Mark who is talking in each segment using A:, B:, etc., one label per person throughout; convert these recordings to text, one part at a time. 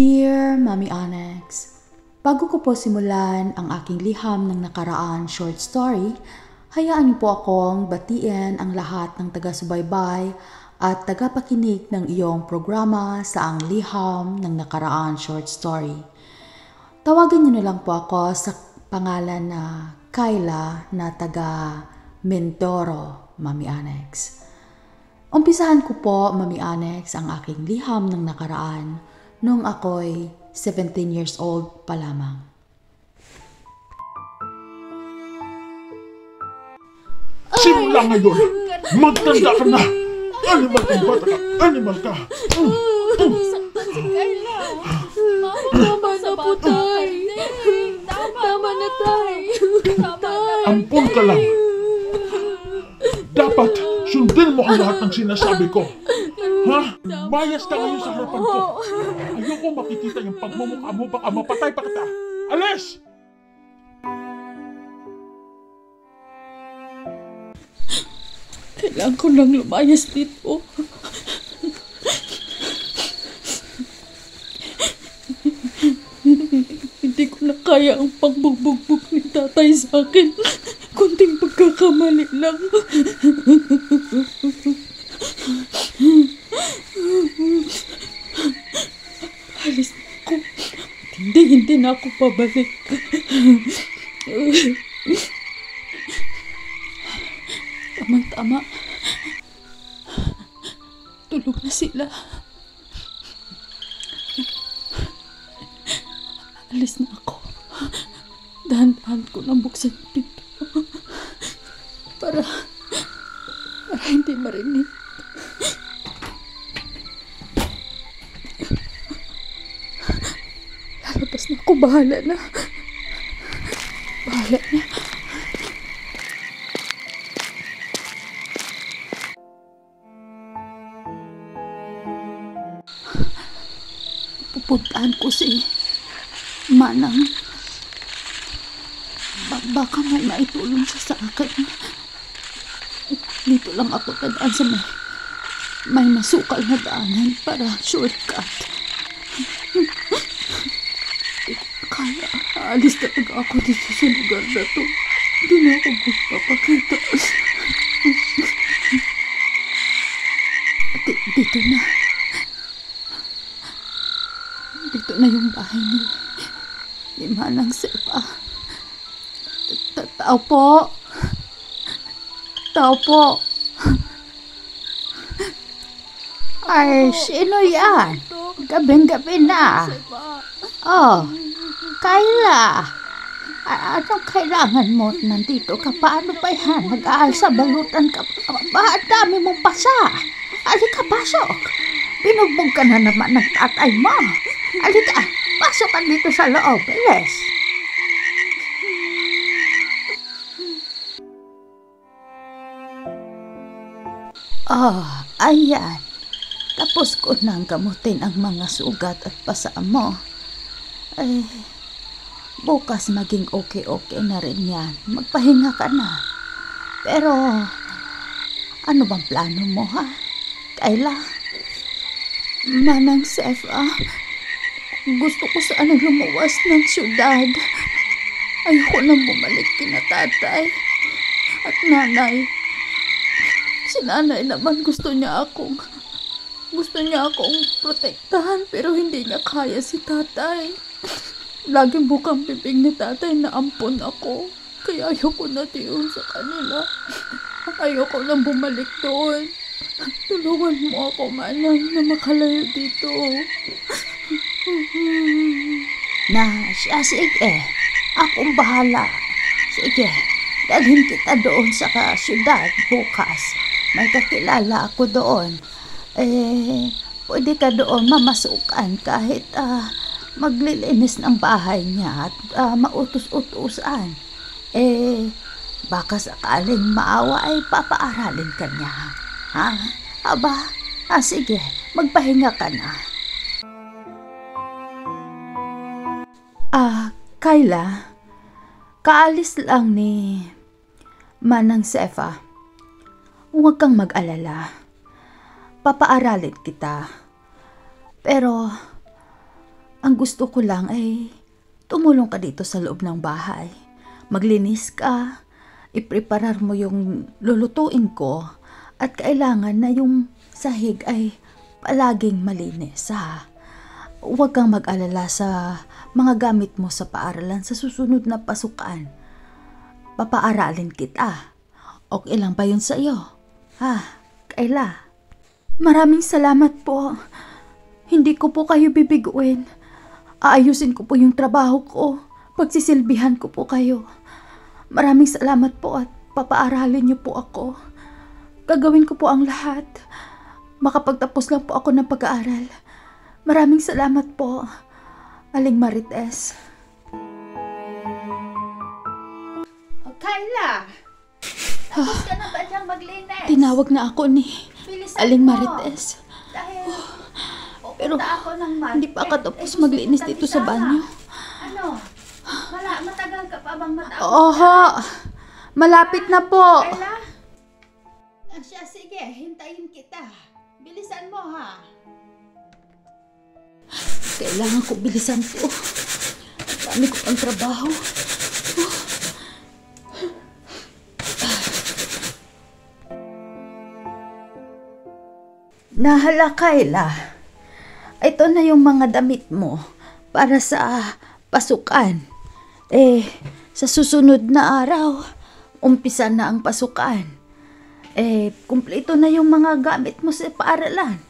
A: Dear Mommy Onyx, bago ko po simulan ang aking liham ng nakaraan short story, hayaan niyo po akong batiin ang lahat ng taga-subaybay at tagapakinig ng iyong programa sa ang liham ng nakaraan short story. Tawagin niyo na lang po ako sa pangalan na Kyla na taga Mindoro, Mommy Onyx. Umpisahan ko po, Mommy Onyx, ang aking liham ng nakaraan nung ako'y 17 years old pa lamang.
B: Simula ngayon, magtanda ka na! Animal kang bata ka! Animal ka!
C: Saktan si Kyla! Tama na po, Tay! Tama na, Tay!
B: Ampun ka lang! Dapat sundin mo ang lahat ng sinasabi ko! Ha? Mayas ka ngayon sa harapan ko! Ayoko makikita yung pagmumukha mo, baka mapatay pa kita! Alis!
C: Kailangan ko lang lumayas dito. Hindi ko na kaya ang pagbugbog ni Tatay sa akin. Kunting pagkakamali lang. Alis na ako. Hindi na ako pabalik. Tama. Tulog na sila. Alis na ako. Dahan-dahan ko nang buksan yung pinto. Para hindi marinig. Lalabas na ako. Bahala na. Pupuntahan ko si Manang. Baka may maitulong siya sa akin. Dito lang ako tadaan sa may masukal na daanan para shortcut. Kaya aalis talaga ako dito sa lugar na to. Hindi na ako magpapakita. Dito na yung bahay ni Manang Sepa. Tao po.
D: Ay, sino yan? Gabing-gabi na. Oh, Kyla. Anong kailangan mo nandito ka? Paano ba yan? Nag-aalsa balutan ka. Ang dami mong pasa. Alika, pasok. Binugbog ka na naman ng tatay mo. Alika, pasok ka dito sa loob. Bilis. Ayan. Tapos ko nang gamutin ang mga sugat at pasa mo. Bukas maging okay na rin yan. Magpahinga ka na. Pero, ano bang plano mo, ha? Kyla?
C: Manang Sefa, gusto ko sana lumuwas ng syudad. Ayoko nang bumalik kina tatay at nanay. Si nanay naman gusto niya akong protektahan, pero hindi niya kaya si tatay. Laging bukang bibig ni tatay na ampon ako. Kaya ayoko na tiyon sa kanila. Ayoko nang bumalik doon. Tulungan mo ako, Manang, na makalayo dito.
D: Sige. Akong bahala. Sige, dalhin kita doon sa syudad bukas. May kakilala ako doon. Pwede ka doon mamasukan kahit maglilinis ng bahay niya at mautos-utusan. Baka sakaling maawa ay papaaralin ka niya. Ha? Sige, magpahinga ka na.
A: Kyla, kaalis lang ni Manang Sefa. Huwag kang mag-alala. Papaaralin kita. Pero
D: Ang gusto ko lang ay tumulong ka dito sa loob ng bahay. Maglinis ka, ipreparar mo yung lulutuin ko at kailangan na yung sahig ay palaging malinis ha. Huwag kang mag-alala sa mga gamit mo sa paaralan sa susunod na pasukan. Papaaralin kita. Okay lang ba yun sa iyo? Ha, Kayla?
C: Maraming salamat po. Hindi ko po kayo bibiguin. Aayusin ko po yung trabaho ko. Pagsisilbihan ko po kayo. Maraming salamat po at papaaralin niyo po ako. Gagawin ko po ang lahat. Makapagtapos lang po ako ng pag-aaral. Maraming salamat po, Aling Marites.
D: Kayla! Tapos ka na ba diyang maglinis?
C: Tinawag na ako ni
D: Bilisan
C: Aling
D: mo.
C: Marites.
D: Dahil
C: Pero
D: pupunta ako ng market.
C: hindi pa ako tapos maglinis dito sa banyo.
D: Ano? Matagal ka pa bang matapos?
C: Oho, malapit na po.
D: Kayla? Siya, sige, hintayin kita. Bilisan mo ha.
C: Kailangan ko bilisan to. Ang dami ko pang trabaho.
D: Nahala, Kayla. Ito na yung mga damit mo para sa pasukan. Sa susunod na araw, umpisa na ang pasukan. Kumpleto na yung mga gamit mo sa paaralan.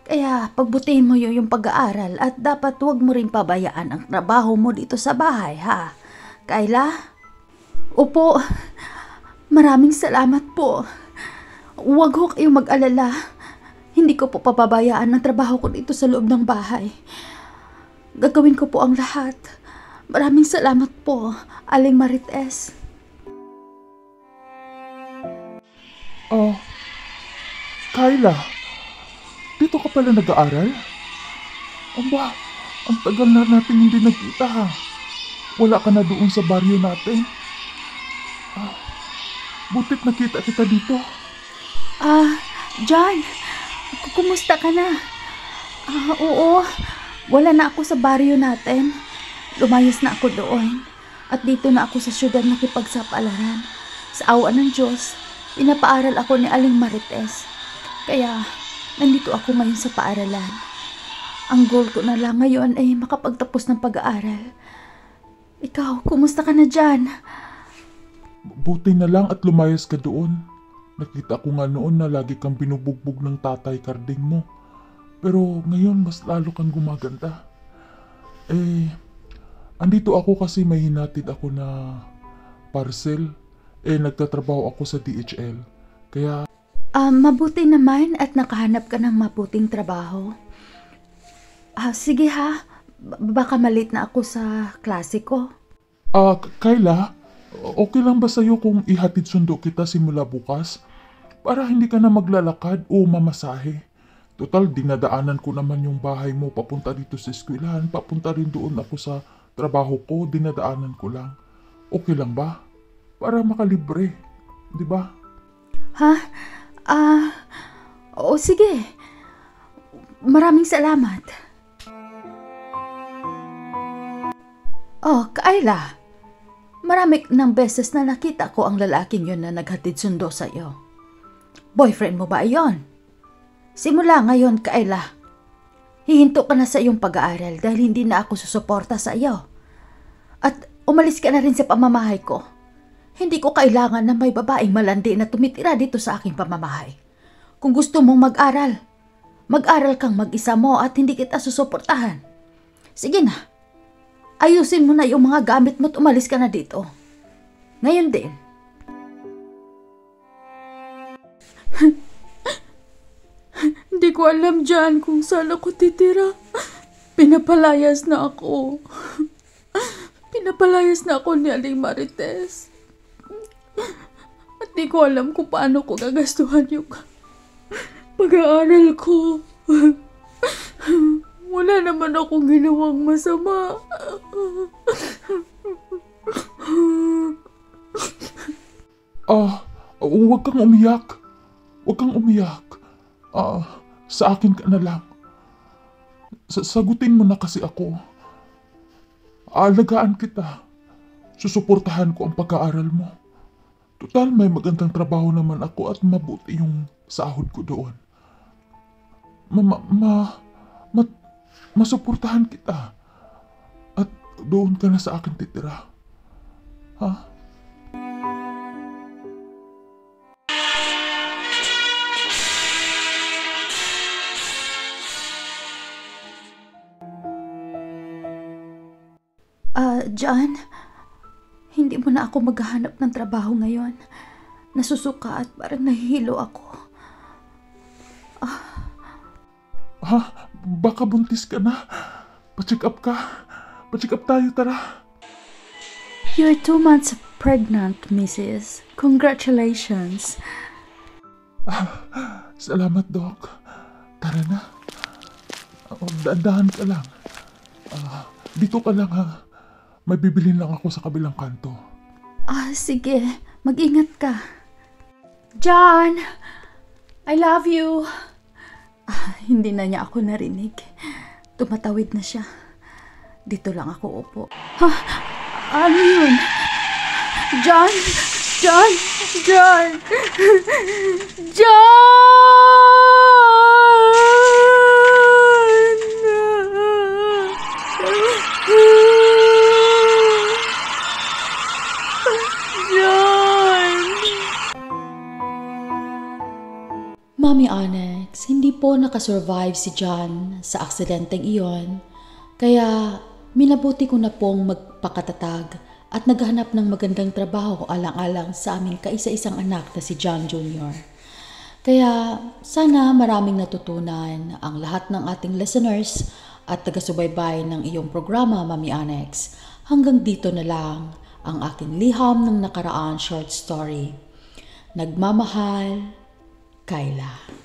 D: Kaya pagbutihin mo yung pag-aaral at dapat huwag mo rin pabayaan ang trabaho mo dito sa bahay, ha? Kayla?
C: Opo, maraming salamat po. Huwag ho kayong mag-alala. Hindi ko po pababayaan ang trabaho ko dito sa loob ng bahay. Gagawin ko po ang lahat. Maraming salamat po, Aling Marites.
B: Kayla, dito ka pala nag-aaral? Aba, ang tagal na natin hindi nagkita ha. Wala ka na doon sa baryo natin. Butit nakita kita dito.
C: John, kumusta ka na? Oo, wala na ako sa baryo natin. Lumayas na ako doon. At dito na ako sa syudad nakipagsapalaran. Sa awa ng Diyos, pinapaaral ako ni Aling Marites. Kaya, nandito ako ngayon sa paaralan. Ang goal ko na lang ngayon ay makapagtapos ng pag-aaral. Ikaw, kumusta ka na dyan?
B: Buti na lang at lumayas ka doon. Nakita ko nga noon na lagi kang binubugbog ng tatay karding mo. Pero ngayon mas lalo kang gumaganda. Andito ako kasi may hinatid ako na parcel. Nagtatrabaho ako sa DHL. Kaya
C: Mabuti naman at nakahanap ka ng mabuting trabaho. Sige ha, baka malit na ako sa klase ko.
B: Kayla, okay lang ba sa'yo kung ihatid sundo kita simula bukas? Para hindi ka na maglalakad o mamasahe. Total, dinadaanan ko naman yung bahay mo papunta dito sa eskwelahan. Papunta rin doon ako sa trabaho ko, dinadaanan ko lang. Okay lang ba? Para makalibre, di ba?
C: Oo, sige. Maraming salamat.
D: Kayla, marami ng beses na nakita ko ang lalaking yun na naghatid sundo sa iyo. Boyfriend mo ba iyon? Simula ngayon, Kayla, hihinto ka na sa iyong pag-aaral dahil hindi na ako susuporta sa iyo. At umalis ka na rin sa pamamahay ko. Hindi ko kailangan na may babaeng malandi na tumitira dito sa aking pamamahay. Kung gusto mong mag-aral, mag-aral kang mag-isa mo at hindi kita susuportahan. Sige na, ayusin mo na yung mga gamit mo at umalis ka na dito. Ngayon din.
C: Hindi ko alam dyan kung saan ako titira. Pinapalayas na ako. Pinapalayas na ako ni Aling Marites. At di ko alam kung paano ko gagastuhan yung pag-aaral ko. Wala naman akong ginawang masama.
B: Huwag kang umiyak. Huwag kang umiyak. Sa akin ka na lang. Sagutin mo na kasi ako. Aalagaan kita. Susuportahan ko ang pag-aaral mo. Total, may magandang trabaho naman ako at mabuti yung sahod ko doon. Masuportahan kita. At doon ka na sa akin titira. Ha?
C: John, hindi mo na ako maghahanap ng trabaho ngayon. Nasusuka at parang nahihilo ako.
B: Ha? Baka buntis ka na. Pa-check up ka. Pa-check up tayo, tara.
C: You're 2 months pregnant, Mrs. Congratulations.
B: Salamat, Doc. Tara na. Dahan ka lang. Dito ka lang, ha. May bibilin lang ako sa kabilang kanto.
C: Sige. Mag-ingat ka. John! I love you! Hindi na niya ako narinig. Tumatawid na siya. Dito lang ako upo. Ano yun? John! John! John!
A: Mami Onyx, hindi po nakasurvive si John sa aksidenteng iyon, kaya minabuti ko na pong magpakatatag at naghanap ng magandang trabaho alang-alang sa aming kaisa-isang anak na si John Jr. Kaya sana maraming natutunan ang lahat ng ating listeners at taga-subaybay ng iyong programa, Mami Onyx. Hanggang dito na lang ang aking liham ng nakaraan short story. Nagmamahal, Kayla.